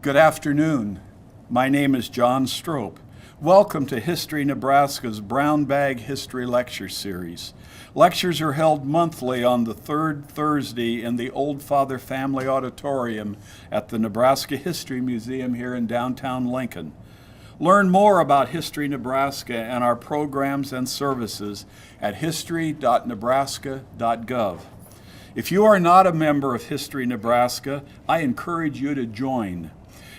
Good afternoon. My name is John Strope. Welcome to History Nebraska's Brown Bag History Lecture Series. Lectures are held monthly on the third Thursday in the Old Father Family Auditorium at the Nebraska History Museum here in downtown Lincoln. Learn more about History Nebraska and our programs and services at history.nebraska.gov. If you are not a member of History Nebraska, I encourage you to join.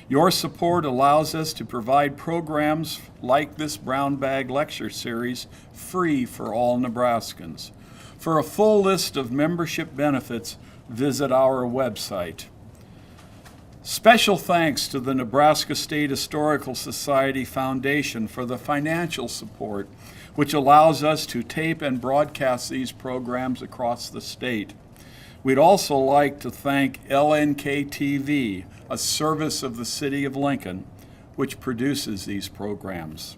Your support allows us to provide programs like this Brown Bag Lecture Series free for all Nebraskans. For a full list of membership benefits, visit our website. Special thanks to the Nebraska State Historical Society Foundation for the financial support, which allows us to tape and broadcast these programs across the state. We'd also like to thank LNK-TV, a service of the City of Lincoln, which produces these programs.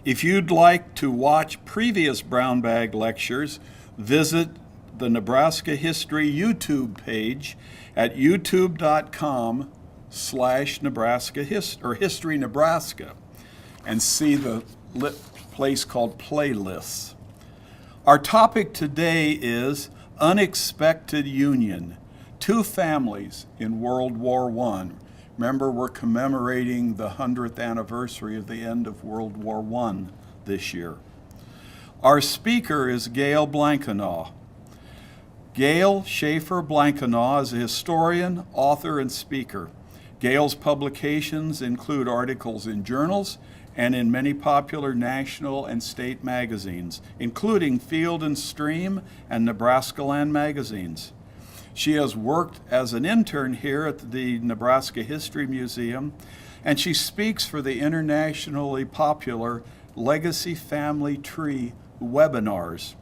If you'd like to watch previous Brown Bag lectures, visit the Nebraska History YouTube page at youtube.com/Nebraska History Nebraska and see the place called Playlists. Our topic today is Unexpected Union, two families in World War I. Remember, we're commemorating the 100th anniversary of the end of World War I this year. Our speaker is Gail Blankenau. Gail Schaefer Blankenau is a historian, author, and speaker. Gail's publications include articles in journals and in many popular national and state magazines, including Field and Stream and Nebraska Land magazines. She has worked as an intern here at the Nebraska History Museum, and she speaks for the internationally popular Legacy Family Tree webinars.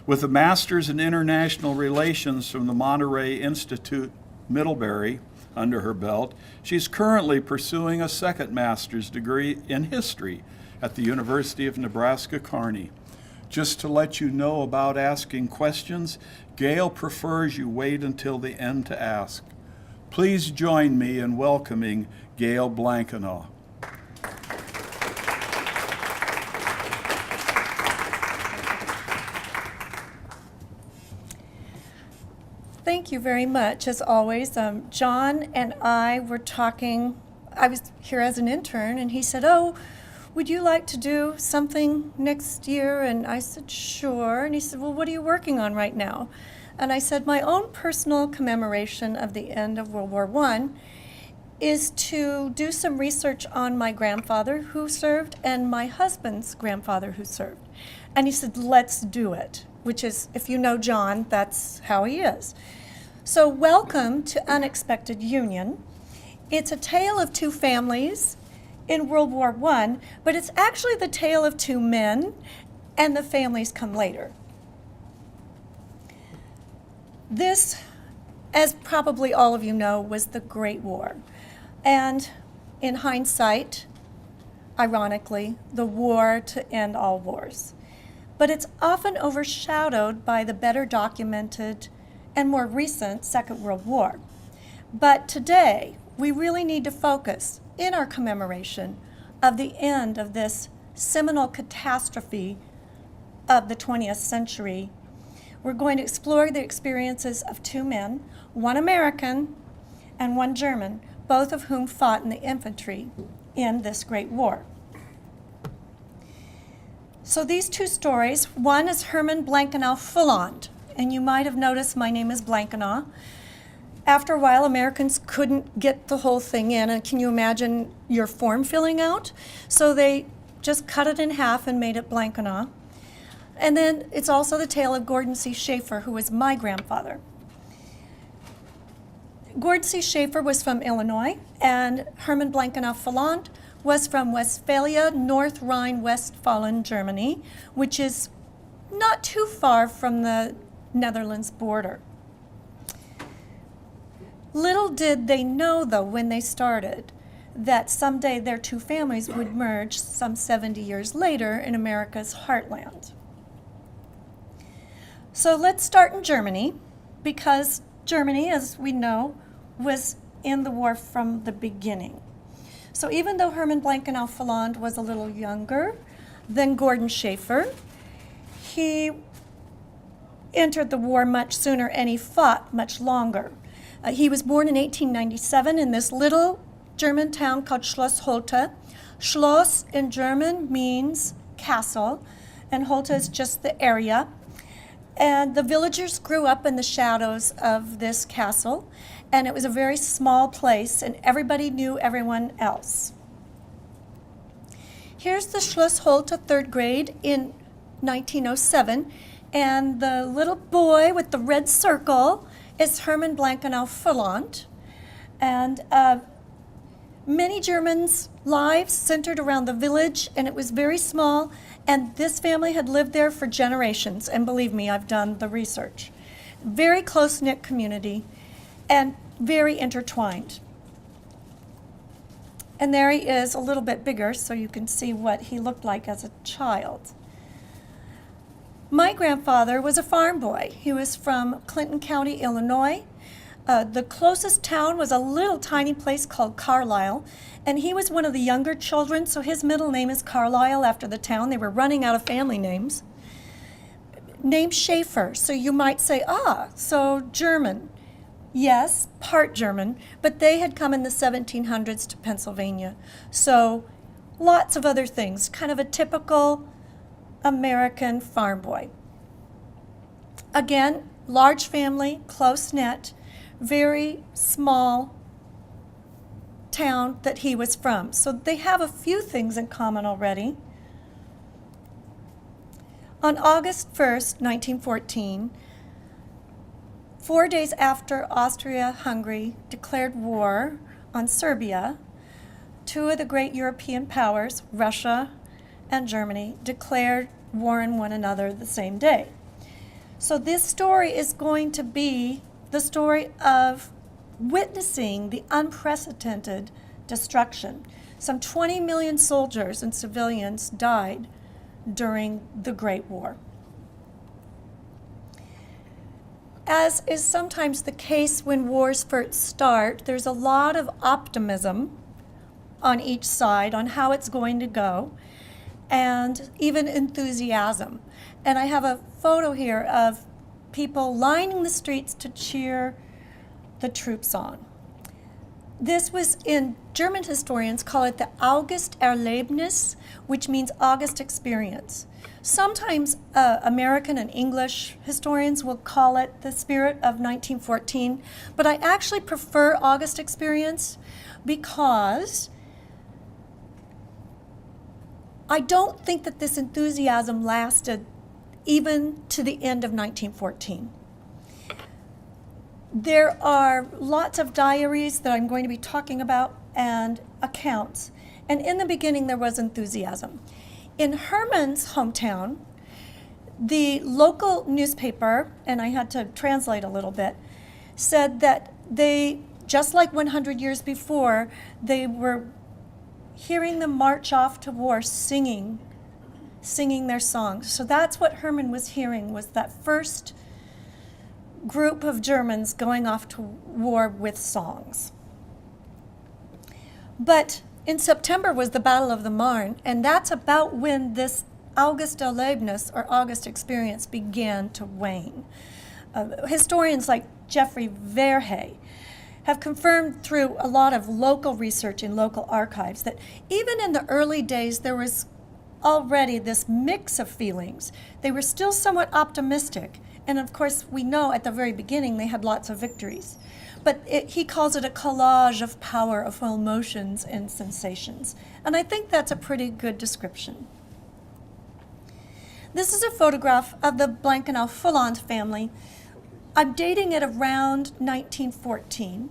With a master's in international relations from the Monterey Institute, Middlebury, under her belt, she's currently pursuing a second master's degree in history at the University of Nebraska-Kearney. Just to let you know about asking questions, Gail prefers you wait until the end to ask. Please join me in welcoming Gail Blankenau. Thank you very much. As always, John and I were talking. I was here as an intern, and he said, "Oh, would you like to do something next year?" And I said, "Sure." And he said, "Well, what are you working on right now?" And I said, "My own personal commemoration of the end of World War I is to do some research on my grandfather who served and my husband's grandfather who served." And he said, "Let's do it," which is, if you know John, that's how he is. So welcome to Unexpected Union. It's a tale of two families in World War I, but it's actually the tale of two men, and the families come later. This, as probably all of you know, was the Great War. And in hindsight, ironically, the war to end all wars. But it's often overshadowed by the better documented and more recent Second World War. But today, we really need to focus in our commemoration of the end of this seminal catastrophe of the 20th century. We're going to explore the experiences of two men, one American and one German, both of whom fought in the infantry in this Great War. So these two stories, one is Herman Blankenau Fulland, and you might have noticed my name is Blankenau. After a while, Americans couldn't get the whole thing in, and can you imagine your form filling out? So they just cut it in half and made it Blankenau. And then it's also the tale of Gordon C. Schaefer, who was my grandfather. Gordon C. Schaefer was from Illinois, and Herman Blankenau Fulland was from Westphalia, North Rhine-Westphalen, Germany, which is not too far from the Netherlands border. Little did they know, though, when they started, that someday their two families would merge some 70 years later in America's heartland. So let's start in Germany, because Germany, as we know, was in the war from the beginning. So even though Herman Blankenau Phalland was a little younger than Gordon Schaefer, he entered the war much sooner and he fought much longer. He was born in 1897 in this little German town called Schloss Holte. Schloss in German means castle, and Holte is just the area. And the villagers grew up in the shadows of this castle, and it was a very small place, and everybody knew everyone else. Here's the Schloss Holte third grade in 1907, and the little boy with the red circle is Herman Blankenau Phalland. And many Germans' lives centered around the village, and it was very small, and this family had lived there for generations, and believe me, I've done the research. Very close-knit community, and very intertwined. And there he is, a little bit bigger, so you can see what he looked like as a child. My grandfather was a farm boy. He was from Clinton County, Illinois. The closest town was a little tiny place called Carlisle, and he was one of the younger children, so his middle name is Carlisle after the town. They were running out of family names. Named Schaefer, so you might say, so German. Yes, part German, but they had come in the 1700s to Pennsylvania. So lots of other things, kind of a typical American farm boy. Again, large family, close-knit, very small town that he was from. So they have a few things in common already. On August 1st, 1914, 4 days after Austria-Hungary declared war on Serbia, two of the great European powers, Russia and Germany, declared war on one another the same day. So this story is going to be the story of witnessing the unprecedented destruction. Some 20 million soldiers and civilians died during the Great War. As is sometimes the case when wars first start, there's a lot of optimism on each side on how it's going to go, and even enthusiasm. And I have a photo here of people lining the streets to cheer the troops on. This was, in German historians call it the August-Erlebnis, which means August experience. Sometimes American and English historians will call it the spirit of 1914, but I actually prefer August experience because I don't think that this enthusiasm lasted even to the end of 1914. There are lots of diaries that I'm going to be talking about and accounts, and in the beginning there was enthusiasm. In Herman's hometown, the local newspaper, and I had to translate a little bit, said that they, just like 100 years before, they were hearing them march off to war singing their songs. So that's what Herman was hearing, was that first group of Germans going off to war with songs. But in September was the Battle of the Marne, and that's about when this August-Erlebnis, or August experience, began to wane. Historians like Jeffrey Verhey have confirmed through a lot of local research in local archives that even in the early days there was already this mix of feelings. They were still somewhat optimistic, and of course we know at the very beginning they had lots of victories. But he calls it a collage of powerful emotions and sensations. And I think that's a pretty good description. This is a photograph of the Blankenau Phalland family. I'm dating it around 1914.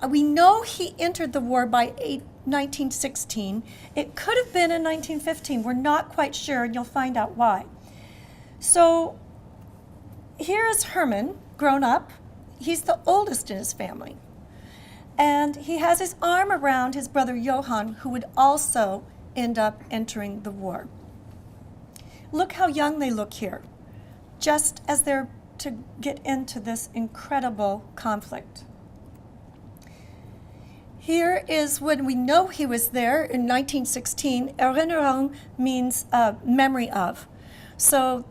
We know he entered the war by 1916. It could have been in 1915. We're not quite sure, and you'll find out why. So here is Herman, grown up. He's the oldest in his family. And he has his arm around his brother Johann, who would also end up entering the war. Look how young they look here, just as their to get into this incredible conflict. Here is when we know he was there in 1916. Erinnerung means memory of. So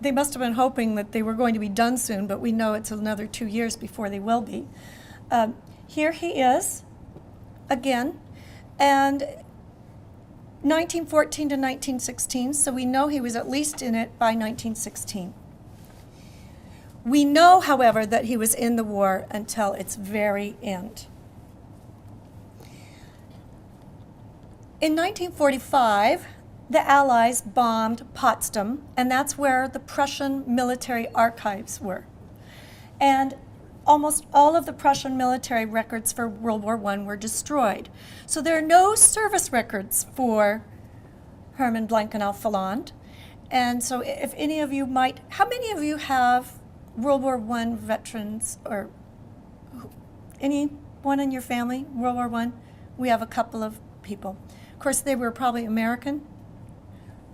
they must have been hoping that they were going to be done soon, but we know it's another 2 years before they will be. Here he is again, and 1914 to 1916, so we know he was at least in it by 1916. We know, however, that he was in the war until its very end. In 1945, the Allies bombed Potsdam, and that's where the Prussian military archives were. And almost all of the Prussian military records for World War I were destroyed. So there are no service records for Herman Blankenau-Filland. And so if any of you might, how many of you have World War I veterans, or anyone in your family, World War I? We have a couple of people. Of course, they were probably American.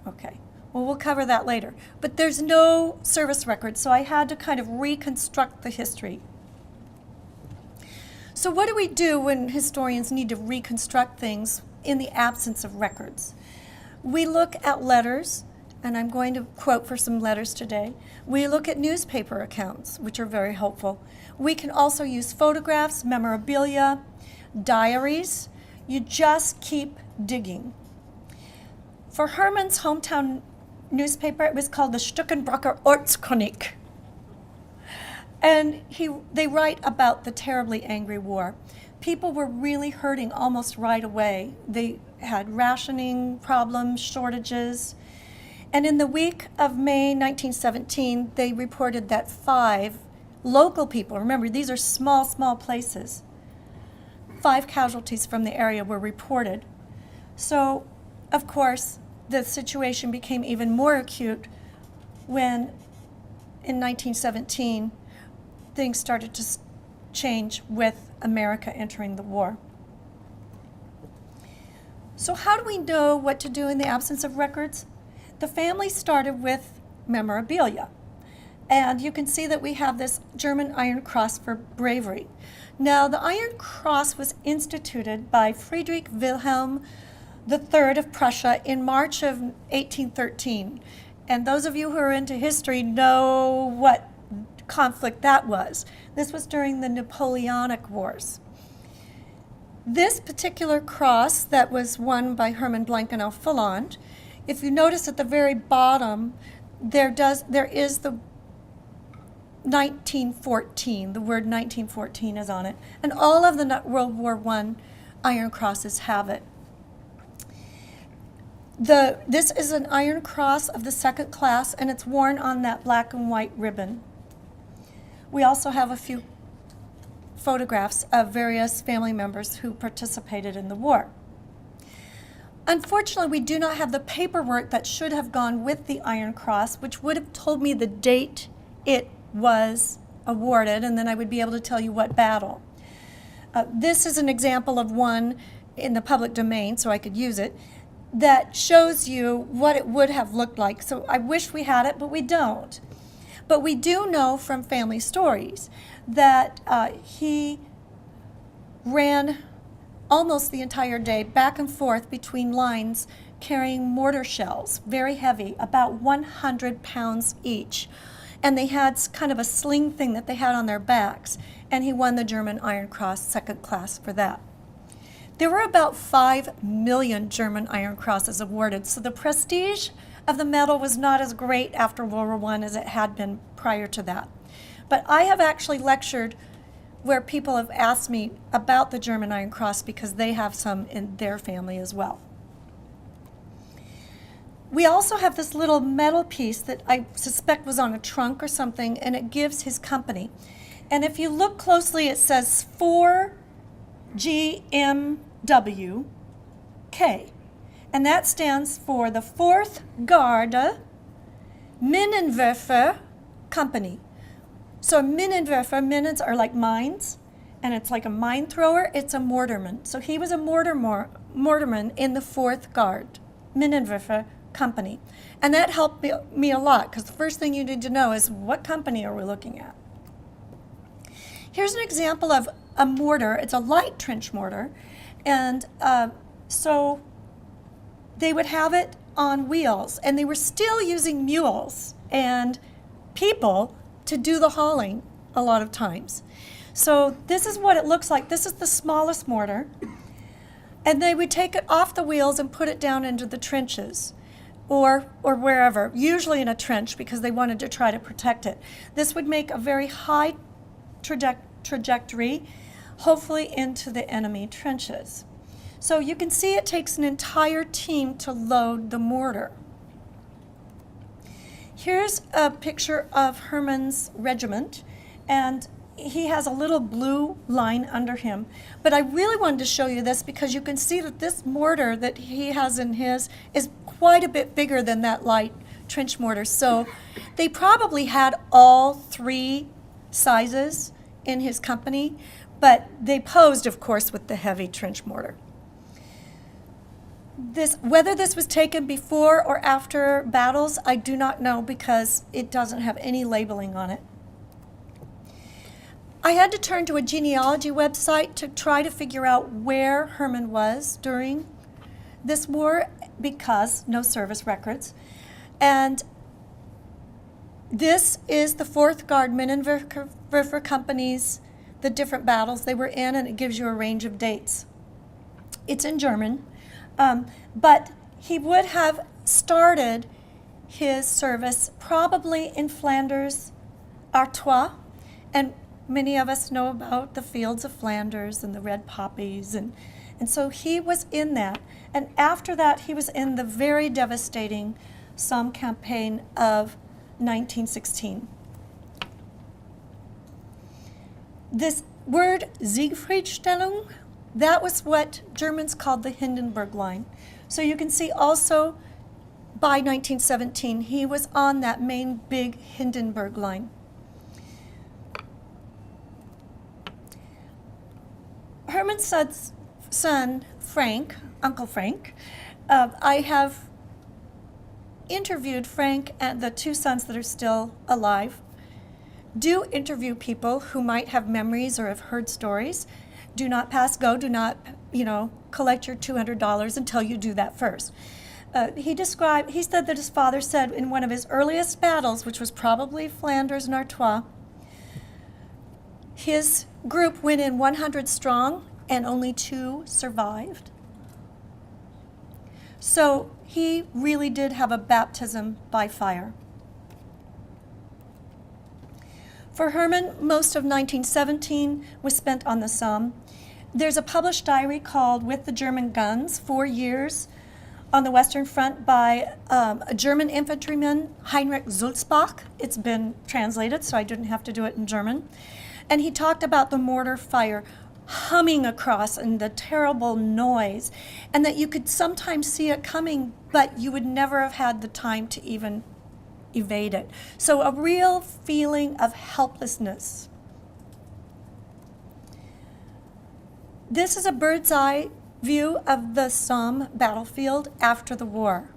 Okay, well, we'll cover that later. But there's no service record, so I had to kind of reconstruct the history. So what do we do when historians need to reconstruct things in the absence of records? We look at letters, and I'm going to quote for some letters today. We look at newspaper accounts, which are very helpful. We can also use photographs, memorabilia, diaries. You just keep digging. For Herman's hometown newspaper, it was called the Stückenbrocker Ortschronik. And they write about the terribly angry war. People were really hurting almost right away. They had rationing problems, shortages. And in the week of May 1917, they reported that 5 local people, remember these are small, small places, 5 casualties from the area were reported. So, of course, the situation became even more acute when, in 1917, things started to change with America entering the war. So how do we know what to do in the absence of records? The family started with memorabilia. And you can see that we have this German Iron Cross for bravery. Now, the Iron Cross was instituted by Friedrich Wilhelm III of Prussia in March of 1813. And those of you who are into history know what conflict that was. This was during the Napoleonic Wars. This particular cross that was won by Herman Blankenau-Filland, if you notice at the very bottom, there is the 1914, the word 1914 is on it, and all of the World War I Iron Crosses have it. This is an Iron Cross of the 2nd class, and it's worn on that black and white ribbon. We also have a few photographs of various family members who participated in the war. Unfortunately, we do not have the paperwork that should have gone with the Iron Cross, which would have told me the date it was awarded, and then I would be able to tell you what battle. This is an example of one in the public domain, so I could use it, that shows you what it would have looked like. So I wish we had it, but we don't. But we do know from family stories that he ran almost the entire day back and forth between lines carrying mortar shells, very heavy, about 100 pounds each. And they had kind of a sling thing that they had on their backs, and he won the German Iron Cross 2nd class for that. There were about 5 million German Iron Crosses awarded, so the prestige of the medal was not as great after World War I as it had been prior to that. But I have actually lectured where people have asked me about the German Iron Cross because they have some in their family as well. We also have this little metal piece that I suspect was on a trunk or something, and it gives his company. And if you look closely, it says 4GMWK. And that stands for the 4th Garde Minenwerfer Company. So Minenwerfer, minens are like mines, and it's like a mine thrower. It's a mortarman. So he was a mortarman in the 4th Guard, Minenwerfer company. And that helped me a lot, because the first thing you need to know is what company are we looking at. Here's an example of a mortar. It's a light trench mortar. And so they would have it on wheels, and they were still using mules and people to do the hauling a lot of times. So this is what it looks like. This is the smallest mortar. And they would take it off the wheels and put it down into the trenches or wherever, usually in a trench because they wanted to try to protect it. This would make a very high trajectory, hopefully into the enemy trenches. So you can see it takes an entire team to load the mortar. Here's a picture of Herman's regiment, and he has a little blue line under him. But I really wanted to show you this because you can see that this mortar that he has in his is quite a bit bigger than that light trench mortar. So they probably had all three sizes in his company, but they posed, of course, with the heavy trench mortar. Whether this was taken before or after battles, I do not know because it doesn't have any labeling on it. I had to turn to a genealogy website to try to figure out where Herman was during this war because no service records. And this is the 4th Guard Minenwerfer Company's, the different battles they were in, and it gives you a range of dates. It's in German. But he would have started his service probably in Flanders, Artois, and many of us know about the fields of Flanders and the red poppies, and so he was in that. And after that, he was in the very devastating Somme campaign of 1916. This word Siegfriedstellung, that was what Germans called the Hindenburg Line. So you can see also by 1917, he was on that main big Hindenburg Line. Herman's son, Frank, Uncle Frank, I have interviewed Frank and the 2 sons that are still alive. Do interview people who might have memories or have heard stories. Do not pass go. Do not, collect your $200 until you do that first. He said that his father said in one of his earliest battles, which was probably Flanders and Artois, his group went in 100 strong and only 2 survived. So he really did have a baptism by fire. For Herman, most of 1917 was spent on the Somme. There's a published diary called With the German Guns, 4 years on the Western Front by a German infantryman, Heinrich Sulzbach. It's been translated, so I didn't have to do it in German. And he talked about the mortar fire humming across and the terrible noise, and that you could sometimes see it coming, but you would never have had the time to even evade it. So a real feeling of helplessness. This is a bird's eye view of the Somme battlefield after the war.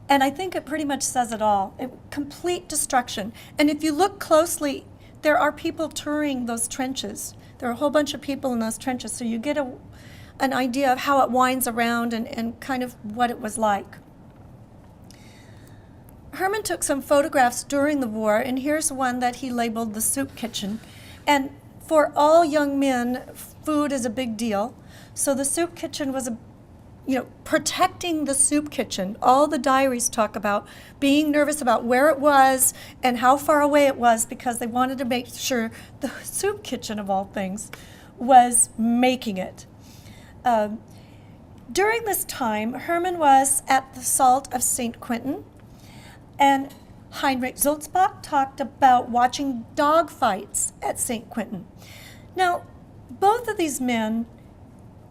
And I think it pretty much says it all. Complete destruction. And if you look closely, there are people touring those trenches. There are a whole bunch of people in those trenches, so you get an idea of how it winds around and kind of what it was like. Herman took some photographs during the war, and here's one that he labeled the soup kitchen. And for all young men, food is a big deal. So the soup kitchen was protecting the soup kitchen. All the diaries talk about being nervous about where it was and how far away it was because they wanted to make sure the soup kitchen, of all things, was making it. During this time, Herman was at the Salt of St. Quentin, and Heinrich Sulzbach talked about watching dog fights at St. Quentin. Now, both of these men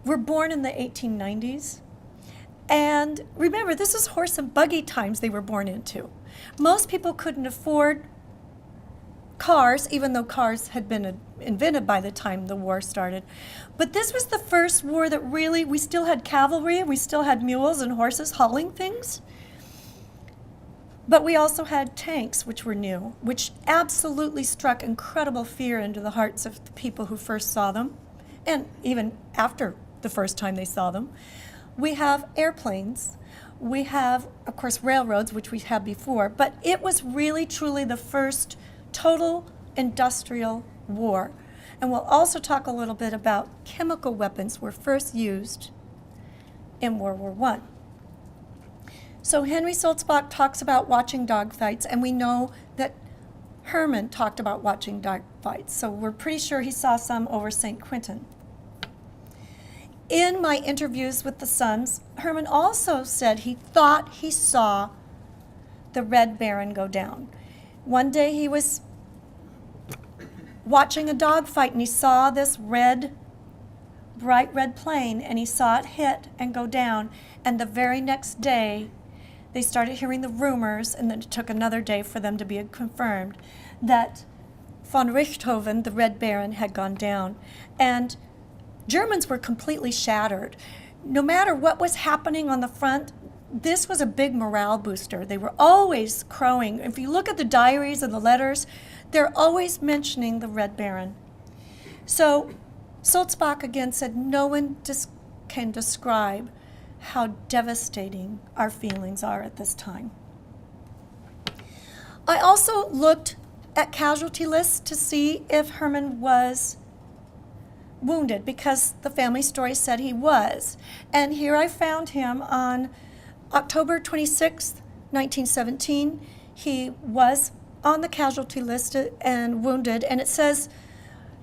were born in the 1890s. And remember, this is horse and buggy times they were born into. Most people couldn't afford cars, even though cars had been invented by the time the war started. But this was the first war that really, we still had cavalry, we still had mules and horses hauling things. But we also had tanks, which were new, which absolutely struck incredible fear into the hearts of the people who first saw them, and even after the first time they saw them. We have airplanes. We have, of course, railroads, which we had before, but it was really, truly the first total industrial war. And we'll also talk a little bit about chemical weapons were first used in World War I. So Henry Sulzbach talks about watching dogfights, and we know that Herman talked about watching dogfights. So we're pretty sure he saw some over St. Quentin. In my interviews with the Sons, Herman also said he thought he saw the Red Baron go down. One day he was watching a dogfight and he saw this bright red plane, and he saw it hit and go down. And the very next day, they started hearing the rumors, and then it took another day for them to be confirmed, that von Richthofen, the Red Baron, had gone down. And Germans were completely shattered. No matter what was happening on the front, this was a big morale booster. They were always crowing. If you look at the diaries and the letters, they're always mentioning the Red Baron. So Sulzbach again said, no one can describe how devastating our feelings are at this time. I also looked at casualty lists to see if Herman was wounded, because the family story said he was. And here I found him on October 26th, 1917. He was on the casualty list and wounded, and it says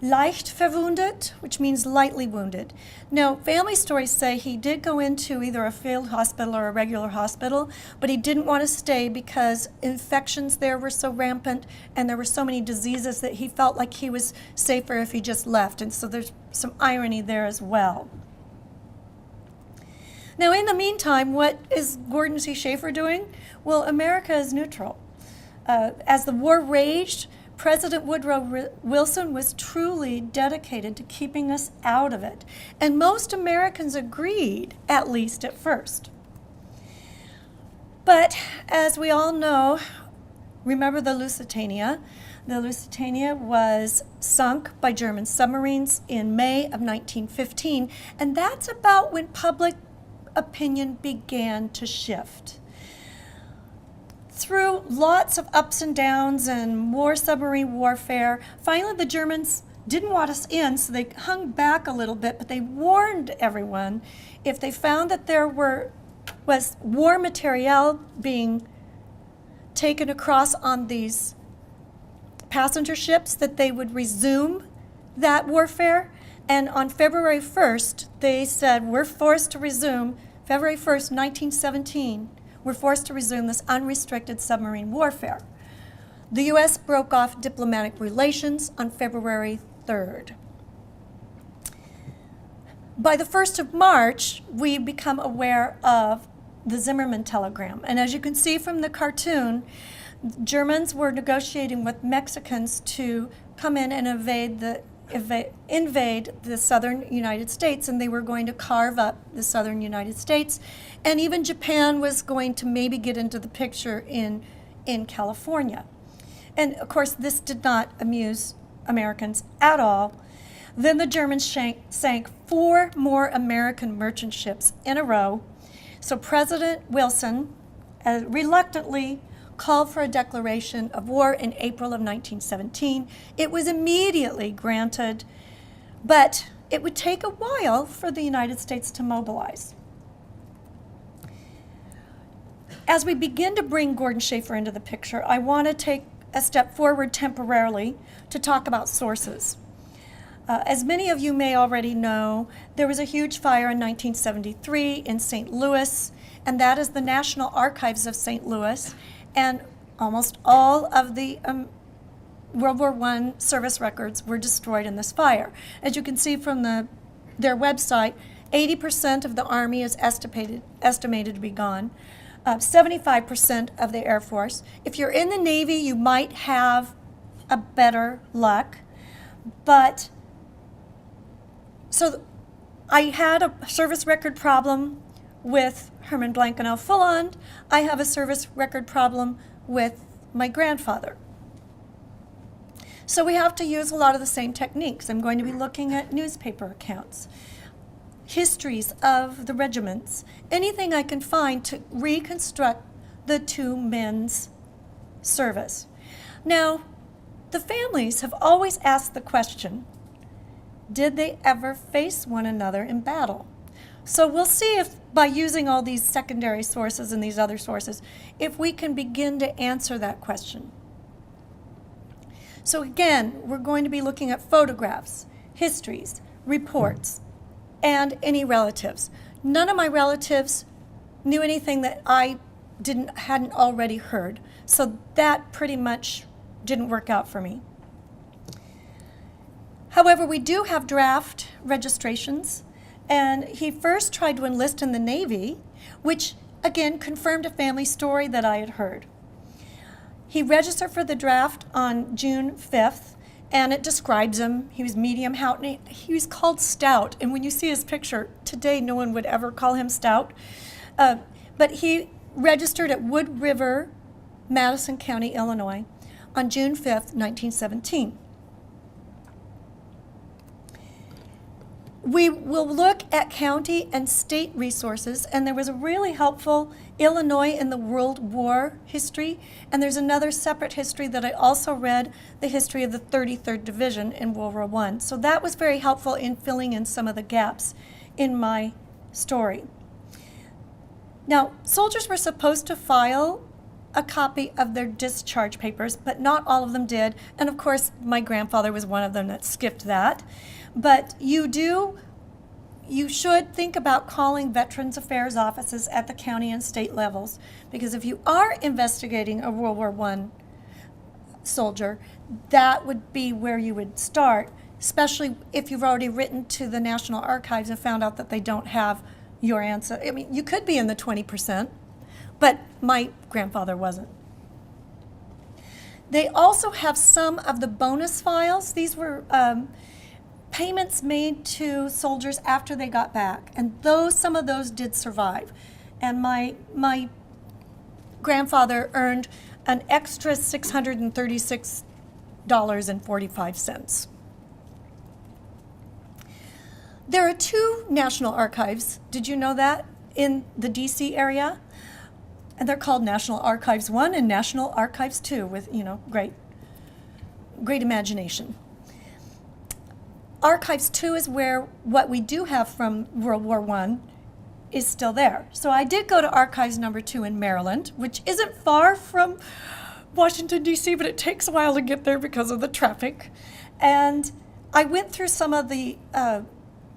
leicht verwundet, which means lightly wounded. Now, family stories say he did go into either a field hospital or a regular hospital, but he didn't want to stay because infections there were so rampant and there were so many diseases that he felt like he was safer if he just left. And so there's some irony there as well. Now, in the meantime, what is Gordon C. Schaefer doing? Well, America is neutral. As the war raged, President Woodrow Wilson was truly dedicated to keeping us out of it. And most Americans agreed, at least at first. But as we all know, remember the Lusitania. The Lusitania was sunk by German submarines in May of 1915, and that's about when public opinion began to shift. Through lots of ups and downs and more submarine warfare, finally the Germans didn't want us in, so they hung back a little bit, but they warned everyone if they found that there was war materiel being taken across on these passenger ships, that they would resume that warfare. And on February 1st, they said, we're forced to resume, February 1st, 1917, we're forced to resume this unrestricted submarine warfare. The U.S. broke off diplomatic relations on February 3rd. By the 1st of March, we become aware of the Zimmermann telegram. And as you can see from the cartoon, Germans were negotiating with Mexicans to come in and invade the southern United States, and they were going to carve up the southern United States. And even Japan was going to maybe get into the picture in California. And of course, this did not amuse Americans at all. Then the Germans sank 4 more American merchant ships in a row. So President Wilson reluctantly called for a declaration of war in April of 1917. It was immediately granted, but it would take a while for the United States to mobilize. As we begin to bring Gordon Schaefer into the picture, I want to take a step forward temporarily to talk about sources. As many of you may already know, there was a huge fire in 1973 in St. Louis, and that is the National Archives of St. Louis, and almost all of the World War I service records were destroyed in this fire. As you can see from their website, 80% of the Army is estimated to be gone, 75% of the Air Force. If you're in the Navy, you might have a better luck. But, so I had a service record problem with Herman Blankenau Fulland. I have a service record problem with my grandfather. So we have to use a lot of the same techniques. I'm going to be looking at newspaper accounts, histories of the regiments, anything I can find to reconstruct the two men's service. Now, the families have always asked the question, did they ever face one another in battle? So we'll see if by using all these secondary sources and these other sources, if we can begin to answer that question. So again, we're going to be looking at photographs, histories, reports, and any relatives. None of my relatives knew anything that I hadn't already heard. So that pretty much didn't work out for me. However, we do have draft registrations, and he first tried to enlist in the Navy, which again confirmed a family story that I had heard. He registered for the draft on June 5th, and it describes him. He was medium height. He was called Stout, and when you see his picture, today no one would ever call him Stout. But he registered at Wood River, Madison County, Illinois, on June 5th, 1917. We will look at county and state resources, and there was a really helpful Illinois in the World War history, and there's another separate history that I also read, the history of the 33rd Division in World War I. So that was very helpful in filling in some of the gaps in my story. Now, soldiers were supposed to file a copy of their discharge papers, but not all of them did, and of course my grandfather was one of them that skipped that. But you should think about calling Veterans Affairs offices at the county and state levels, because if you are investigating a World War I soldier, that would be where you would start, especially if you've already written to the National Archives and found out that they don't have your answer. I mean, you could be in the 20%, but my grandfather wasn't. They also have some of the bonus files. These were payments made to soldiers after they got back, and some of those did survive. And my grandfather earned an extra $636.45. There are two National Archives, did you know that, in the DC area? And they're called National Archives 1 and National Archives 2 with, great imagination. Archives 2 is where what we do have from World War I is still there. So I did go to Archives number 2 in Maryland, which isn't far from Washington, D.C., but it takes a while to get there because of the traffic. And I went through some of the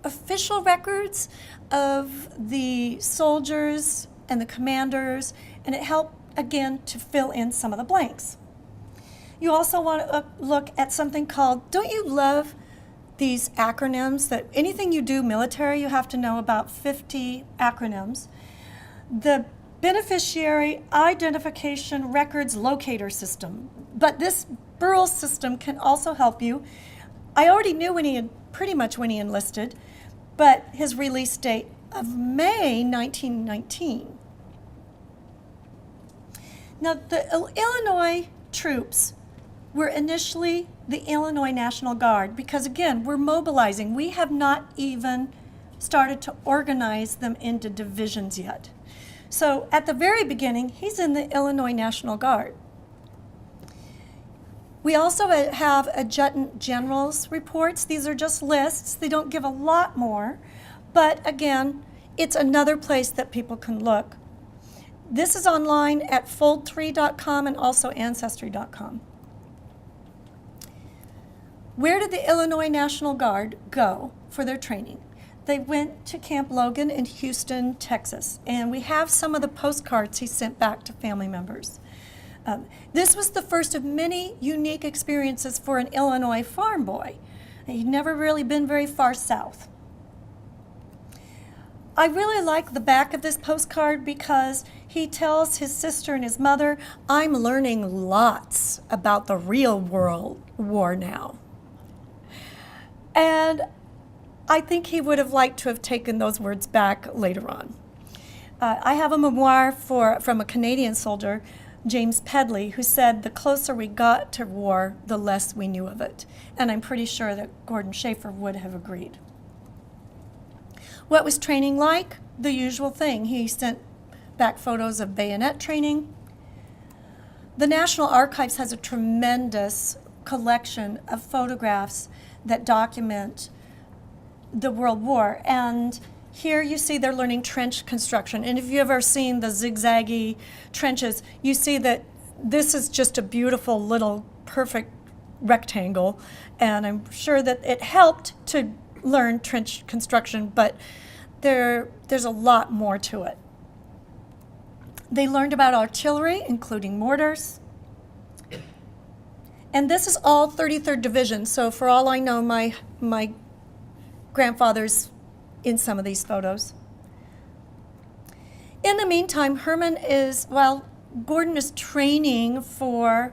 official records of the soldiers and the commanders, and it helped, again, to fill in some of the blanks. You also want to look at something called, don't you love these acronyms that anything you do military, you have to know about 50 acronyms. The Beneficiary Identification Records Locator System. But this Burrell system can also help you. I already knew pretty much when he enlisted, but his release date of May 1919. Now, the Illinois troops were initially the Illinois National Guard because, again, we're mobilizing. We have not even started to organize them into divisions yet. So at the very beginning, he's in the Illinois National Guard. We also have adjutant generals reports. These are just lists. They don't give a lot more, but again, it's another place that people can look. This is online at fold3.com and also ancestry.com. Where did the Illinois National Guard go for their training? They went to Camp Logan in Houston, Texas, and we have some of the postcards he sent back to family members. This was the first of many unique experiences for an Illinois farm boy. He'd never really been very far south. I really like the back of this postcard because he tells his sister and his mother, I'm learning lots about the real world war now. And I think he would have liked to have taken those words back later on. I have a memoir from a Canadian soldier, James Pedley, who said the closer we got to war, the less we knew of it. And I'm pretty sure that Gordon Schaefer would have agreed. What was training like? The usual thing. He sent back photos of bayonet training. The National Archives has a tremendous collection of photographs that document the World War. And here you see they're learning trench construction. And if you've ever seen the zigzaggy trenches, you see that this is just a beautiful little perfect rectangle. And I'm sure that it helped to learn trench construction, but there's a lot more to it. They learned about artillery, including mortars. And this is all 33rd Division, so for all I know, my grandfather's in some of these photos. In the meantime, Gordon is training for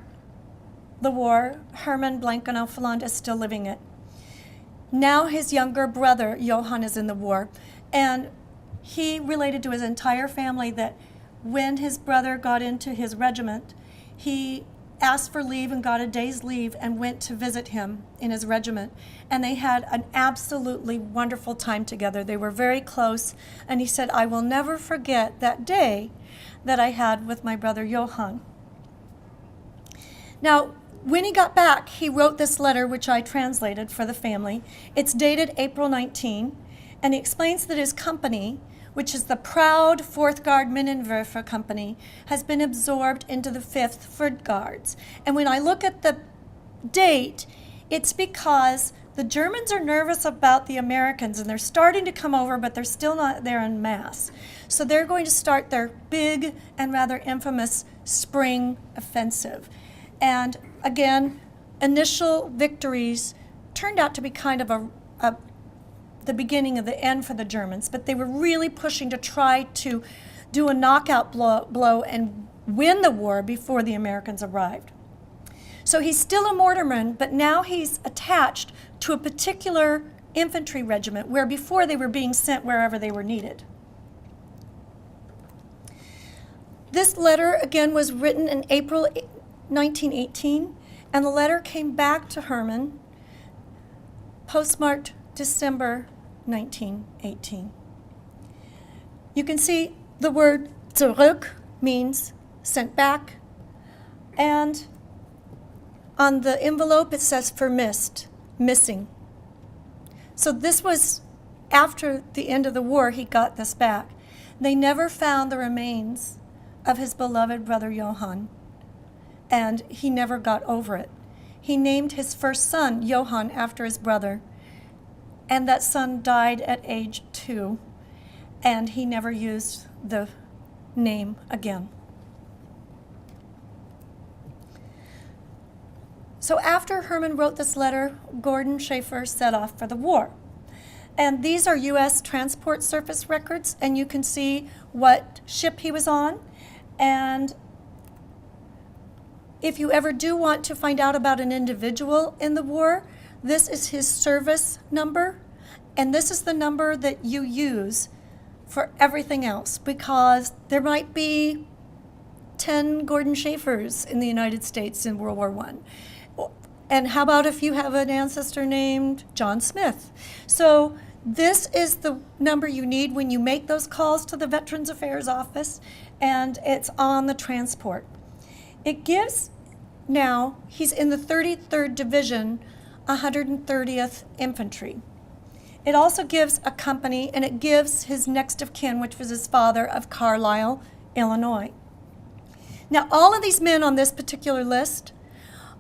the war. Herman Blankenau Phaland is still living it. Now his younger brother, Johann, is in the war, and he related to his entire family that when his brother got into his regiment, he asked for leave and got a day's leave and went to visit him in his regiment. And they had an absolutely wonderful time together. They were very close, and he said, I will never forget that day that I had with my brother Johann. Now, when he got back, he wrote this letter, which I translated for the family. It's dated April 19, and he explains that his company, which is the proud 4th Guard Minenwerfer Company, has been absorbed into the 5th Foot Guards. And when I look at the date, it's because the Germans are nervous about the Americans, and they're starting to come over, but they're still not there en masse. So they're going to start their big and rather infamous spring offensive. And again, initial victories turned out to be kind of the beginning of the end for the Germans, but they were really pushing to try to do a knockout blow and win the war before the Americans arrived. So he's still a mortarman, but now he's attached to a particular infantry regiment, where before they were being sent wherever they were needed. This letter, again, was written in April 1918, and the letter came back to Herman, postmarked December 1918. You can see the word zurück means sent back, and on the envelope it says vermisst, missing. So this was after the end of the war. He got this back. They never found the remains of his beloved brother Johann, and he never got over it. He named his first son Johann after his brother, and that son died at age 2, and he never used the name again. So after Herman wrote this letter, Gordon Schaefer set off for the war. And these are U.S. transport surface records, and you can see what ship he was on. And if you ever do want to find out about an individual in the war, this is his service number, and this is the number that you use for everything else, because there might be 10 Gordon Schaefers in the United States in World War I. And how about if you have an ancestor named John Smith? So this is the number you need when you make those calls to the Veterans Affairs Office, and it's on the transport. It gives, now, he's in the 33rd Division, 130th Infantry. It also gives a company, and it gives his next of kin, which was his father, of Carlisle, Illinois. Now, all of these men on this particular list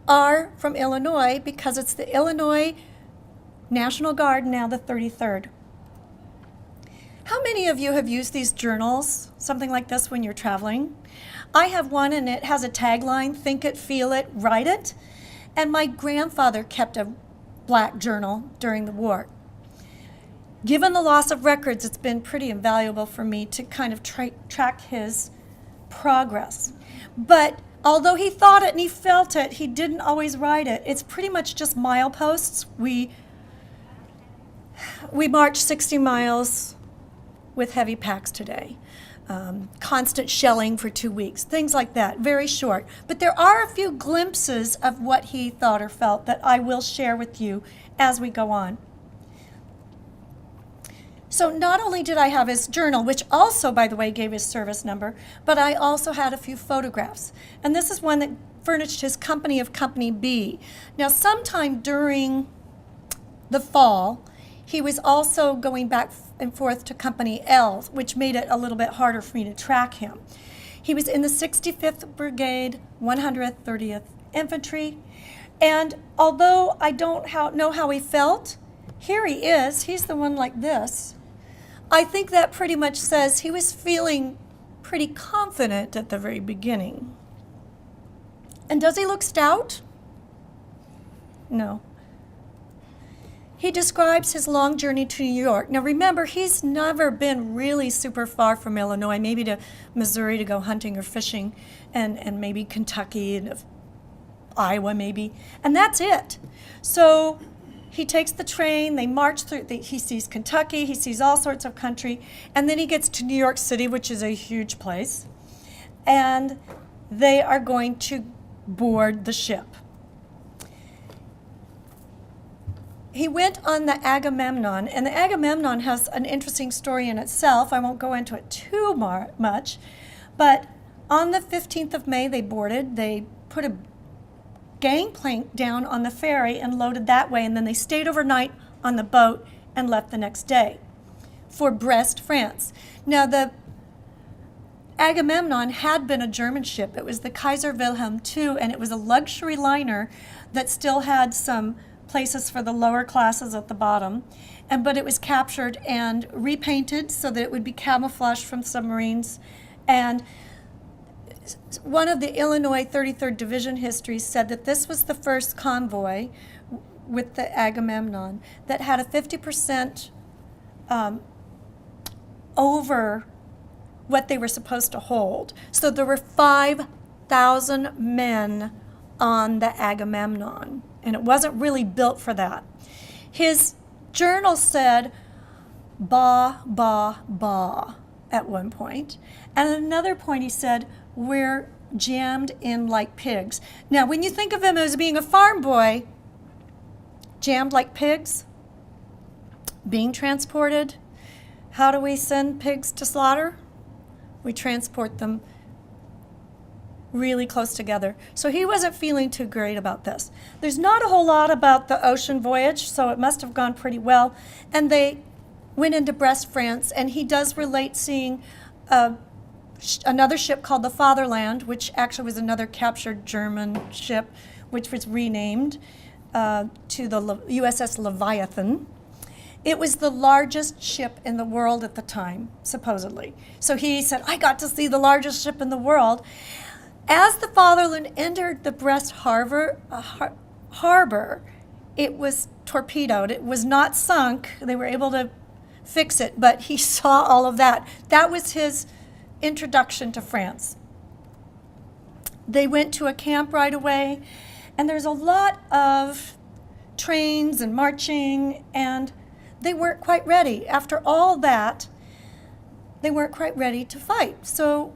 are from Illinois, because it's the Illinois National Guard, now the 33rd. How many of you have used these journals, something like this, when you're traveling? I have one, and it has a tagline, think it, feel it, write it. And my grandfather kept a black journal during the war. given the loss of records, it's been pretty invaluable for me to kind of track his progress. But although he thought it and he felt it, he didn't always write it. It's pretty much just mileposts. We marched 60 miles with heavy packs today. Constant shelling for 2 weeks, things like that, very short. But there are a few glimpses of what he thought or felt that I will share with you as we go on. So not only did I have his journal, which also, by the way, gave his service number, but I also had a few photographs. And this is one that furnished his company of Company B. Now, sometime during the fall, he was also going back and forth to Company L, which made it a little bit harder for me to track him. He was in the 65th Brigade, 130th Infantry, and although I don't know how he felt, here he is. He's the one like this. I think that pretty much says he was feeling pretty confident at the very beginning. And does he look stout? No. He describes his long journey to New York. Now remember, he's never been really super far from Illinois, maybe to Missouri to go hunting or fishing, and maybe Kentucky and Iowa maybe, and that's it. So he takes the train, they march through, he sees Kentucky, he sees all sorts of country, and then he gets to New York City, which is a huge place, and they are going to board the ship. He went on the Agamemnon, and the Agamemnon has an interesting story in itself. I won't go into it too much, but on the 15th of May they boarded. They put a gangplank down on the ferry and loaded that way, and then they stayed overnight on the boat and left the next day for Brest, France. Now the Agamemnon had been a German ship. It was the Kaiser Wilhelm II, and it was a luxury liner that still had some places for the lower classes at the bottom, but it was captured and repainted so that it would be camouflaged from submarines. And one of the Illinois 33rd Division histories said that this was the first convoy with the Agamemnon that had a 50% over what they were supposed to hold. So there were 5,000 men on the Agamemnon, and it wasn't really built for that. His journal said, "Ba, ba, ba," at one point. And at another point he said, "We're jammed in like pigs." Now, when you think of him as being a farm boy, jammed like pigs, being transported, how do we send pigs to slaughter? We transport them really close together. So he wasn't feeling too great about this. There's not a whole lot about the ocean voyage, so it must have gone pretty well. And they went into Brest, France, and he does relate seeing another ship called the Fatherland, which actually was another captured German ship, which was renamed to the USS Leviathan. It was the largest ship in the world at the time, supposedly. So he said, "I got to see the largest ship in the world." As the Fatherland entered the Brest harbor, it was torpedoed. It was not sunk. They were able to fix it, but he saw all of that. That was his introduction to France. They went to a camp right away, and there's a lot of trains and marching, and they weren't quite ready. After all that, they weren't quite ready to fight. So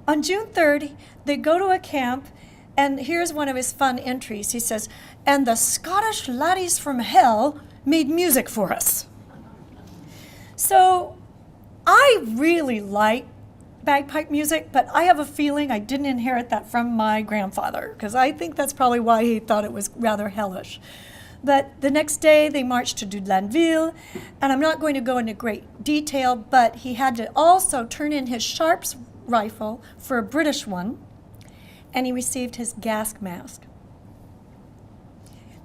on June 3rd, they go to a camp, and here's one of his fun entries. He says, "And the Scottish laddies from hell made music for us." So I really like bagpipe music, but I have a feeling I didn't inherit that from my grandfather, because I think that's probably why he thought it was rather hellish. But the next day they marched to Dudelanville, and I'm not going to go into great detail, but he had to also turn in his Sharps rifle for a British one, and he received his gas mask.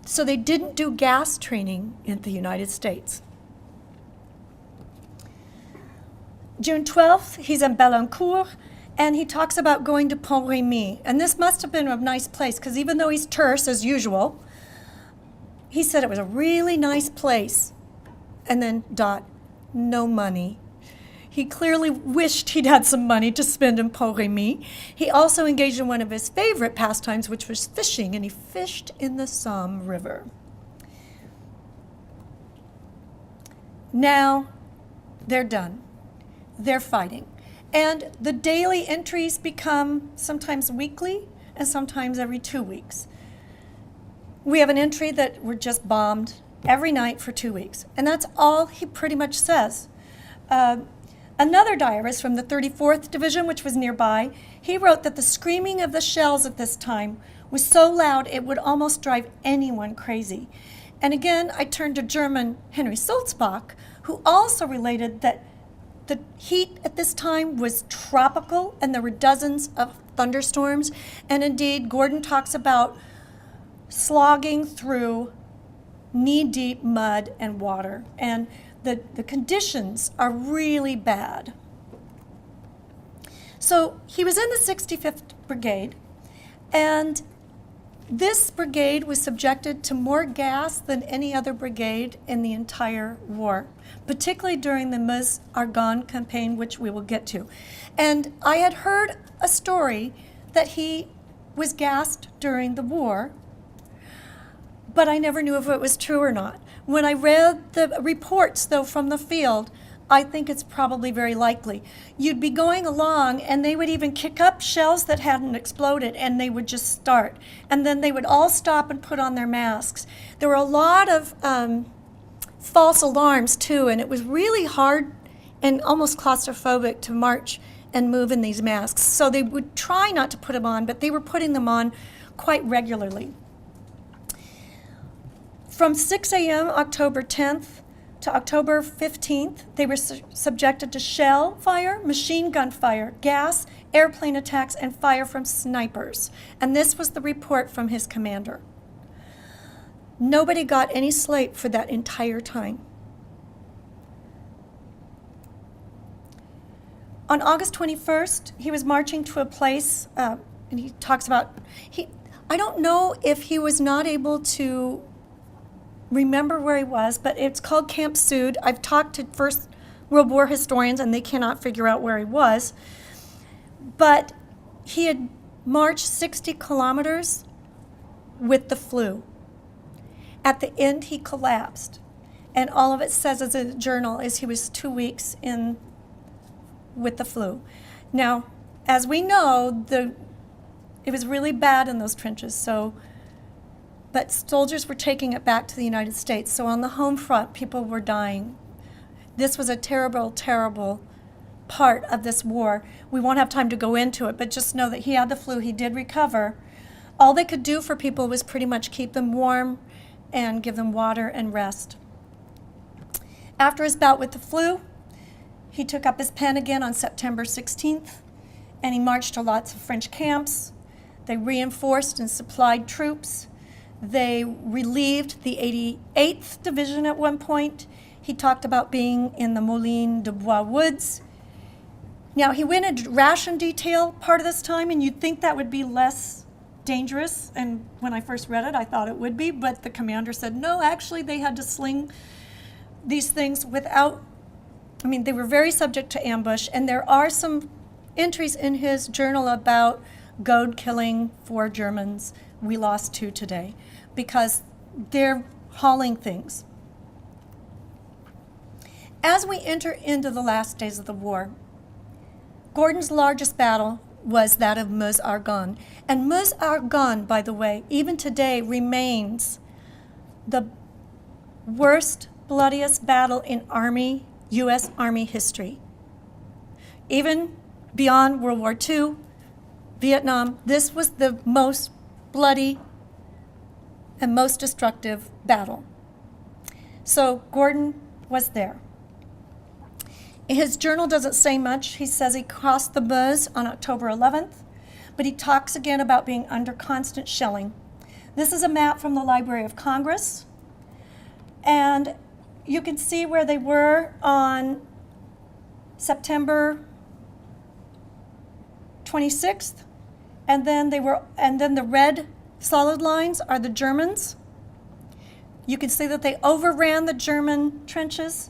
So they didn't do gas training in the United States. June 12th, he's in Belancourt, and he talks about going to Pont-Remy. And this must have been a nice place, because even though he's terse, as usual, he said it was a really nice place. and then dot, no money. He clearly wished he'd had some money to spend in Pont-Remy. He also engaged in one of his favorite pastimes, which was fishing, and he fished in the Somme River. Now, they're done. They're fighting. And the daily entries become sometimes weekly and sometimes every 2 weeks. We have an entry that we're just bombed every night for 2 weeks. And that's all he pretty much says. Another diarist from the 34th Division, which was nearby, he wrote that the screaming of the shells at this time was so loud it would almost drive anyone crazy. And again, I turned to German Henry Sulzbach, who also related that the heat at this time was tropical and there were dozens of thunderstorms. And indeed, Gordon talks about slogging through knee-deep mud and water. And the conditions are really bad. So he was in the 65th Brigade, and this brigade was subjected to more gas than any other brigade in the entire war, particularly during the Meuse-Argonne campaign, which we will get to. And I had heard a story that he was gassed during the war, but I never knew if it was true or not. When I read the reports, though, from the field, I think it's probably very likely. You'd be going along, and they would even kick up shells that hadn't exploded, and they would just start. And then they would all stop and put on their masks. There were a lot of false alarms, too, and it was really hard and almost claustrophobic to march and move in these masks. So they would try not to put them on, but they were putting them on quite regularly. From 6 a.m. October 10th to October 15th, they were subjected to shell fire, machine gun fire, gas, airplane attacks, and fire from snipers. And this was the report from his commander. Nobody got any sleep for that entire time. On August 21st, he was marching to a place, and he talks about, I don't know if he was not able to remember where he was, but it's called Camp Sud. I've talked to First World War historians, and they cannot figure out where he was. But he had marched 60 kilometers with the flu. At the end, he collapsed. And all of it says as a journal is he was 2 weeks in with the flu. Now, as we know, it was really bad in those trenches, but soldiers were taking it back to the United States. So on the home front, people were dying. This was a terrible, terrible part of this war. We won't have time to go into it, but just know that he had the flu. He did recover. All they could do for people was pretty much keep them warm and give them water and rest. After his bout with the flu, he took up his pen again on September 16th, and he marched to lots of French camps. They reinforced and supplied troops. They relieved the 88th Division at one point. He talked about being in the Moulin de Bois woods. Now, he went into ration detail part of this time, and you'd think that would be less dangerous. And when I first read it, I thought it would be, but the commander said, no, actually, they had to sling these things they were very subject to ambush, and there are some entries in his journal about goad killing 4 Germans. We lost 2 today because they're hauling things. As we enter into the last days of the war, Gordon's largest battle was that of Meuse-Argonne. And Meuse-Argonne, by the way, even today remains the worst, bloodiest battle in U.S. Army history. Even beyond World War II, Vietnam, this was the most bloody and most destructive battle. So Gordon was there. His journal doesn't say much. He says he crossed the Meuse on October 11th, but he talks again about being under constant shelling. This is a map from the Library of Congress, and you can see where they were on September 26th, and then the red solid lines are the Germans, You can see that they overran the German trenches.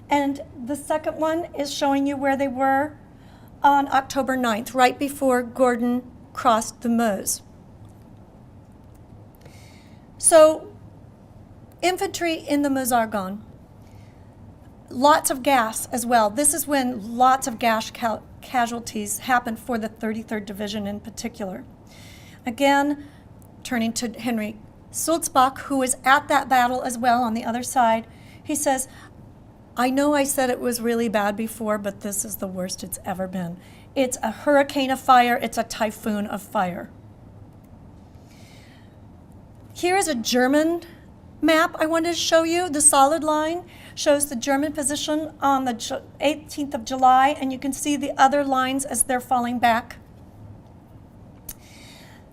And the second one is showing you where they were on October 9th, right before Gordon crossed the Meuse. So, infantry in the Meuse-Argonne. Lots of gas as well. This is when lots of gas casualties happened for the 33rd Division in particular. Again, turning to Henry Sulzbach, who was at that battle as well on the other side, he says, I know I said it was really bad before, but this is the worst it's ever been. It's a hurricane of fire. It's a typhoon of fire. Here is a German map I wanted to show you. The solid line shows the German position on the 18th of July, and you can see the other lines as they're falling back.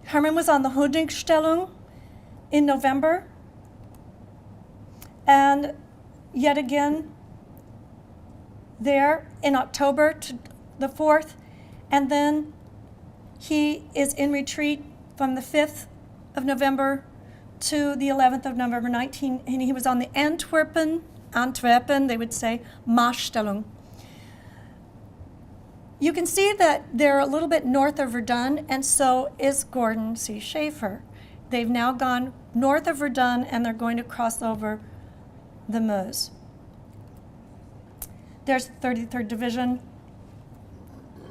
Hermann was on the Holdingstellung in November, and yet again there in October to the 4th, and then he is in retreat from the 5th of November to the 11th of November 19, and he was on the Antwerpen, they would say, Marschstellung. You can see that they're a little bit north of Verdun, and so is Gordon C. Schaefer. They've now gone north of Verdun, and they're going to cross over the Meuse. There's the 33rd Division,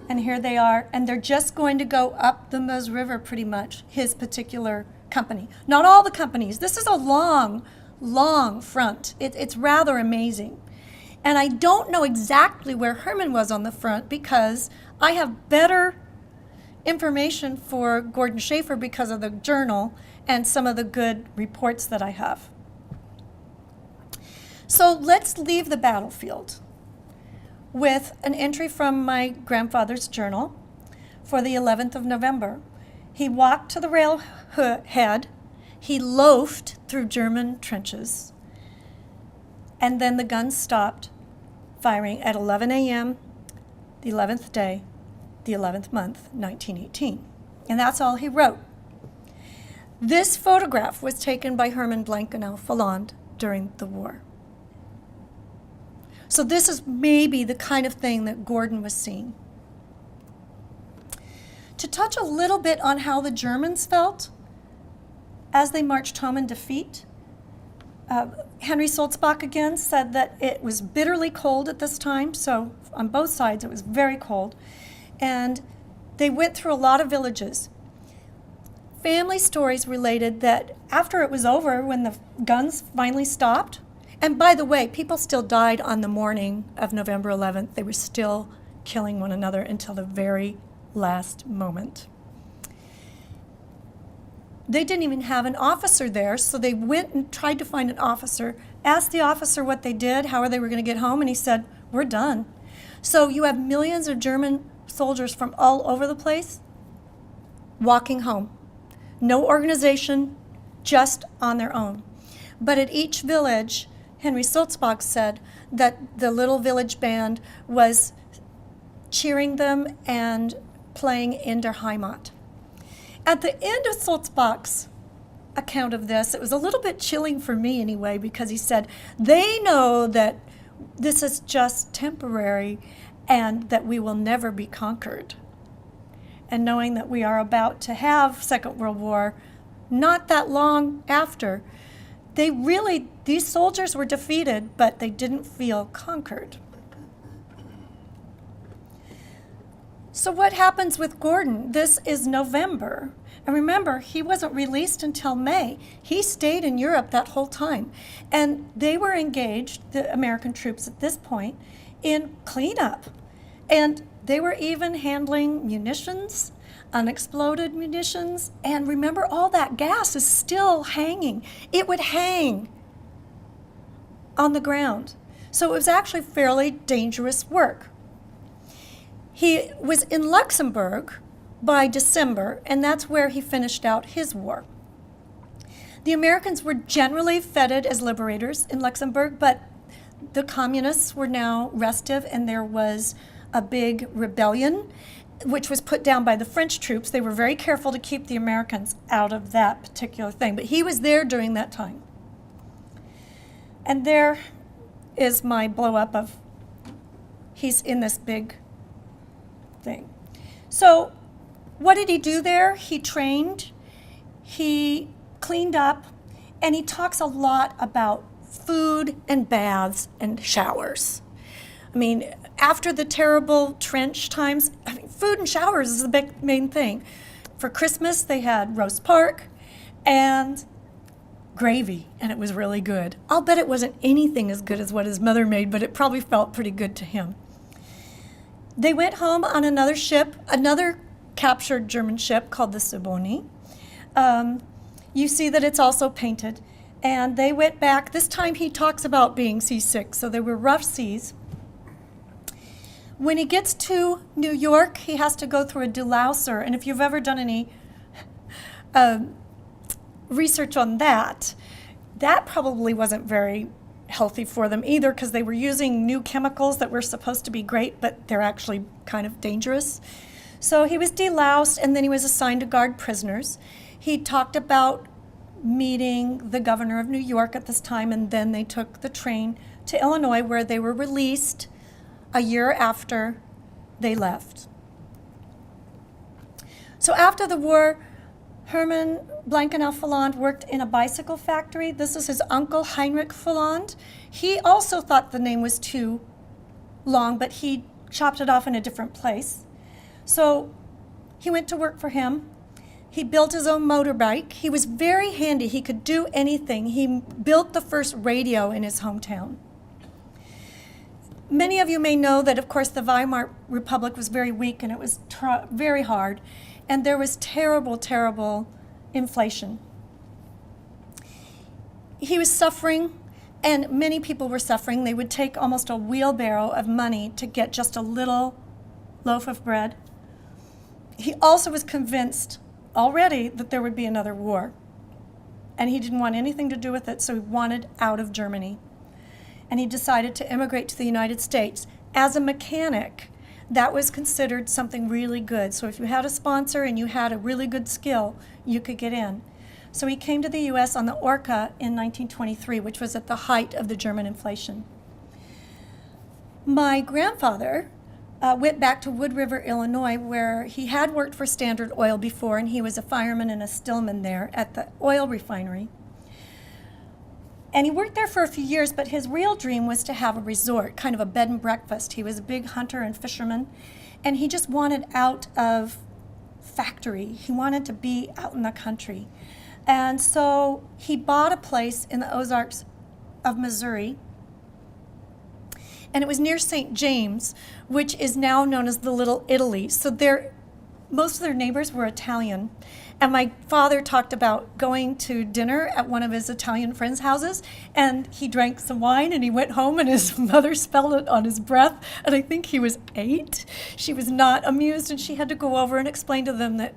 and here they are, and they're just going to go up the Meuse River pretty much, his particular company. Not all the companies. This is a long, long front. It's rather amazing. And I don't know exactly where Hermann was on the front because I have better information for Gordon Schaefer because of the journal and some of the good reports that I have. So let's leave the battlefield with an entry from my grandfather's journal for the 11th of November. He walked to the railhead, he loafed through German trenches, and then the guns stopped firing at 11 a.m., the 11th day, the 11th month, 1918. And that's all he wrote. This photograph was taken by Hermann Blankenau Falland during the war. So this is maybe the kind of thing that Gordon was seeing. To touch a little bit on how the Germans felt as they marched home in defeat, Henry Sulzbach again said that it was bitterly cold at this time, so on both sides it was very cold, and they went through a lot of villages. Family stories related that after it was over, when the guns finally stopped, and by the way, people still died on the morning of November 11th. They were still killing one another until the very last moment. They didn't even have an officer there, so they went and tried to find an officer, asked the officer what they did, how they were going to get home, and he said, we're done. So you have millions of German soldiers from all over the place walking home. No organization, just on their own. But at each village, Henry Sulzbach said that the little village band was cheering them and playing in der Heimat. At the end of Sulzbach's account of this, it was a little bit chilling for me anyway, because he said, they know that this is just temporary and that we will never be conquered. And knowing that we are about to have Second World War not that long after, these soldiers were defeated, but they didn't feel conquered. So what happens with Gordon? This is November. And remember, he wasn't released until May. He stayed in Europe that whole time. And they were engaged, the American troops at this point, in cleanup. And they were even handling munitions, unexploded munitions. And remember, all that gas is still hanging. It would hang on the ground. So it was actually fairly dangerous work. He was in Luxembourg by December, and that's where he finished out his war. The Americans were generally feted as liberators in Luxembourg, but the communists were now restive, and there was a big rebellion, which was put down by the French troops. They were very careful to keep the Americans out of that particular thing, but he was there during that time. And there is my blow up of he's in this big thing. So what did he do there? He trained, he cleaned up, and he talks a lot about food and baths and showers. I mean, after the terrible trench times, I mean, food and showers is the big main thing. For Christmas, they had roast pork and gravy, and it was really good. I'll bet it wasn't anything as good as what his mother made, but it probably felt pretty good to him. They went home on another ship, another captured German ship called the Siboney. You see that it's also painted. And they went back. This time he talks about being seasick, so there were rough seas. When he gets to New York, he has to go through a delouser. And if you've ever done any research on that, that probably wasn't very healthy for them either, because they were using new chemicals that were supposed to be great, but they're actually kind of dangerous. So he was deloused, and then he was assigned to guard prisoners. He talked about meeting the governor of New York at this time, and then they took the train to Illinois, where they were released a year after they left. So after the war, Hermann Blankenau Pfalland worked in a bicycle factory. This is his uncle, Heinrich Pfalland. He also thought the name was too long, but he chopped it off in a different place. So he went to work for him. He built his own motorbike. He was very handy. He could do anything. He built the first radio in his hometown. Many of you may know that, of course, the Weimar Republic was very weak, and it was very hard, and there was terrible, terrible inflation. He was suffering, and many people were suffering. They would take almost a wheelbarrow of money to get just a little loaf of bread. He also was convinced already that there would be another war, and he didn't want anything to do with it, so he wanted out of Germany. And he decided to immigrate to the United States. As a mechanic, that was considered something really good. So if you had a sponsor and you had a really good skill, you could get in. So he came to the U.S. on the Orca in 1923, which was at the height of the German inflation. My grandfather went back to Wood River, Illinois, where he had worked for Standard Oil before, and he was a fireman and a stillman there at the oil refinery. And he worked there for a few years, but his real dream was to have a resort, kind of a bed and breakfast. He was a big hunter and fisherman, and he just wanted out of factory. He wanted to be out in the country. And so he bought a place in the Ozarks of Missouri, and it was near St. James, which is now known as the Little Italy. So most of their neighbors were Italian. And my father talked about going to dinner at one of his Italian friends' houses, and he drank some wine, and he went home, and his mother spelled it on his breath, and I think he was 8. She was not amused, and she had to go over and explain to them that,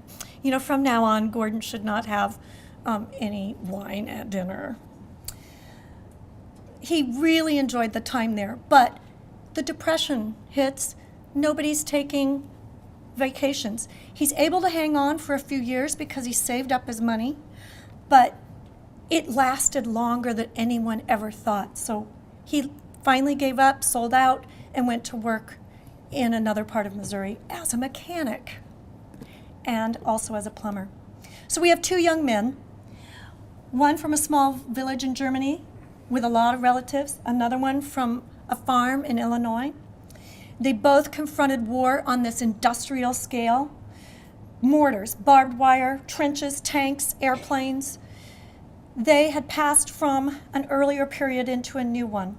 from now on, Gordon should not have any wine at dinner. He really enjoyed the time there, but the Depression hits. Nobody's taking vacations. He's able to hang on for a few years because he saved up his money, but it lasted longer than anyone ever thought. So he finally gave up, sold out, and went to work in another part of Missouri as a mechanic and also as a plumber. So we have 2 young men, one from a small village in Germany with a lot of relatives, another one from a farm in Illinois. They both confronted war on this industrial scale. Mortars, barbed wire, trenches, tanks, airplanes. They had passed from an earlier period into a new one.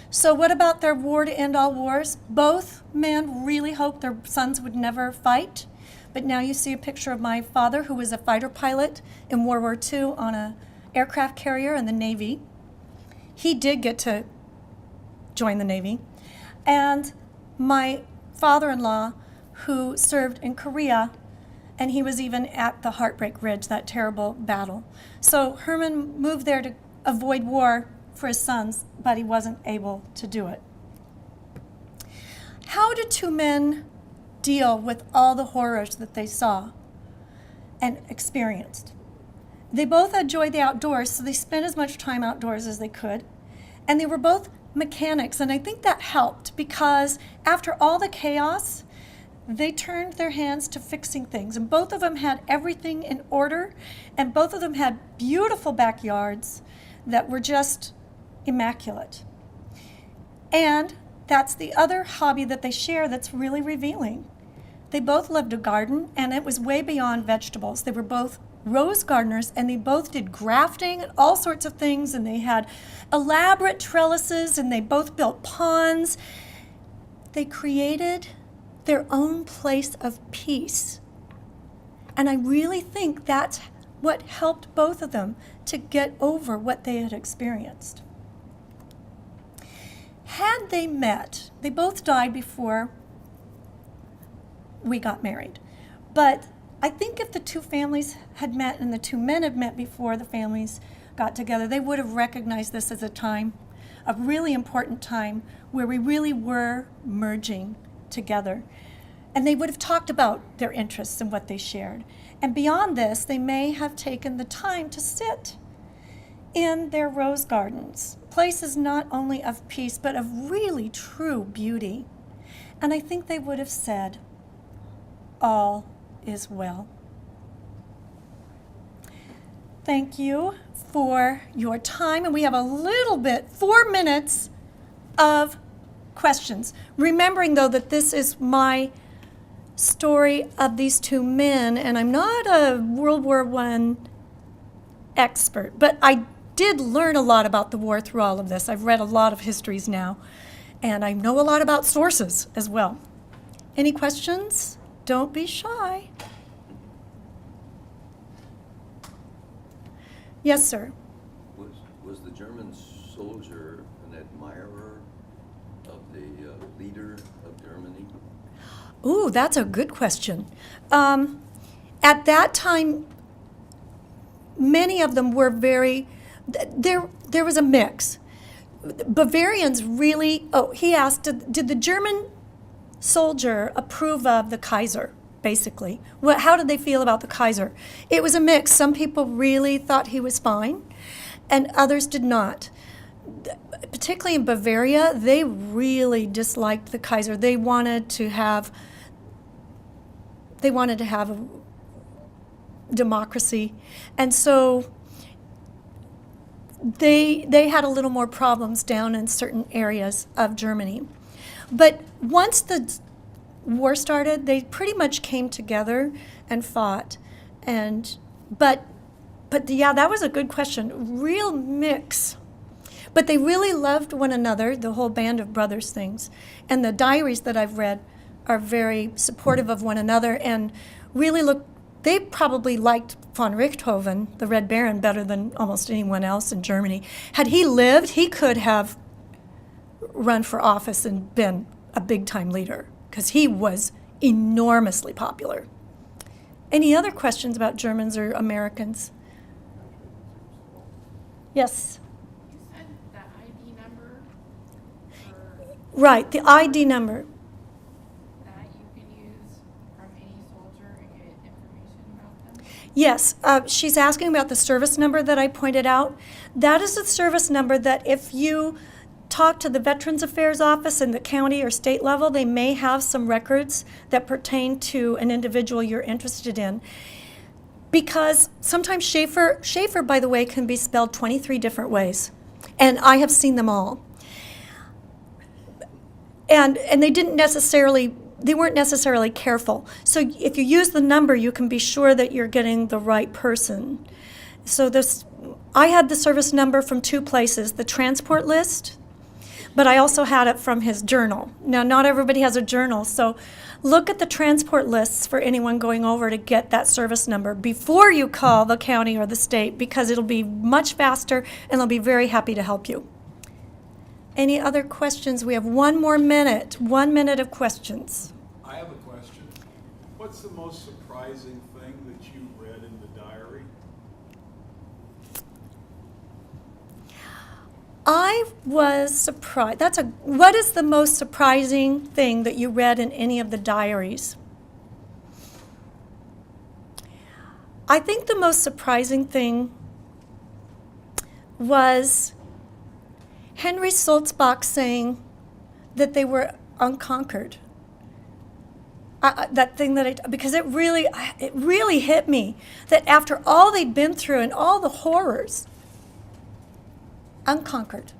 So what about their war to end all wars? Both men really hoped their sons would never fight. But now you see a picture of my father, who was a fighter pilot in World War II on an aircraft carrier in the Navy. He did get to join the Navy. And my father-in-law, who served in Korea, and he was even at the Heartbreak Ridge, that terrible battle. So Herman moved there to avoid war for his sons, but he wasn't able to do it. How did 2 men deal with all the horrors that they saw and experienced? They both enjoyed the outdoors, so they spent as much time outdoors as they could. And they were both mechanics, and I think that helped because after all the chaos, they turned their hands to fixing things. And both of them had everything in order, and both of them had beautiful backyards that were just immaculate. And that's the other hobby that they share that's really revealing. They both loved to garden, and it was way beyond vegetables. They were both rose gardeners, and they both did grafting and all sorts of things, and they had elaborate trellises, and they both built ponds. They created their own place of peace. And I really think that's what helped both of them to get over what they had experienced. Had they met, they both died before we got married. But I think if the two families had met and the two men had met before the families got together, they would have recognized this as a time, a really important time where we really were merging together. And they would have talked about their interests and what they shared. And beyond this, they may have taken the time to sit in their rose gardens, places not only of peace, but of really true beauty. And I think they would have said, all is well. Thank you for your time. And we have a little bit, 4 minutes of questions. Remembering, though, that this is my story of these two men, and I'm not a World War I expert, but I did learn a lot about the war through all of this. I've read a lot of histories now, and I know a lot about sources as well. Any questions? Don't be shy. Yes, sir. Was the German soldier an admirer of the leader of Germany? Ooh, that's a good question. At that time, many of them were very, there was a mix. Bavarians really, he asked, did the German soldier approve of the Kaiser, basically? How did they feel about the Kaiser? It was a mix. Some people really thought he was fine, and others did not. Particularly in Bavaria, they really disliked the Kaiser. They wanted to have a democracy, and so they had a little more problems down in certain areas of Germany. But once the war started, they pretty much came together and fought. But yeah, that was a good question. Real mix. But they really loved one another, the whole band of brothers things. And the diaries that I've read are very supportive of one another and really they probably liked von Richthofen, the Red Baron, better than almost anyone else in Germany. Had he lived, he could have run for office and been a big-time leader because he was enormously popular. Any other questions about Germans or Americans? Yes? You said the ID number Right, the ID number. that you can use from any soldier and get information about them? Yes, she's asking about the service number that I pointed out. That is the service number that if you talk to the Veterans Affairs Office in the county or state level, they may have some records that pertain to an individual you're interested in. Because sometimes Schaefer, by the way, can be spelled 23 different ways. And I have seen them all. And they weren't necessarily careful. So if you use the number, you can be sure that you're getting the right person. So I had the service number from 2 places, the transport list, but I also had it from his journal. Now, not everybody has a journal, so look at the transport lists for anyone going over to get that service number before you call the county or the state, because it'll be much faster and they'll be very happy to help you. Any other questions? We have 1 more minute. 1 minute of questions. I have a question. What's the most surprising thing that you read in the diary? I was surprised. What is the most surprising thing that you read in any of the diaries? I think the most surprising thing was Henry Sulzbach saying that they were unconquered. That thing because it really hit me that after all they'd been through and all the horrors, unconquered.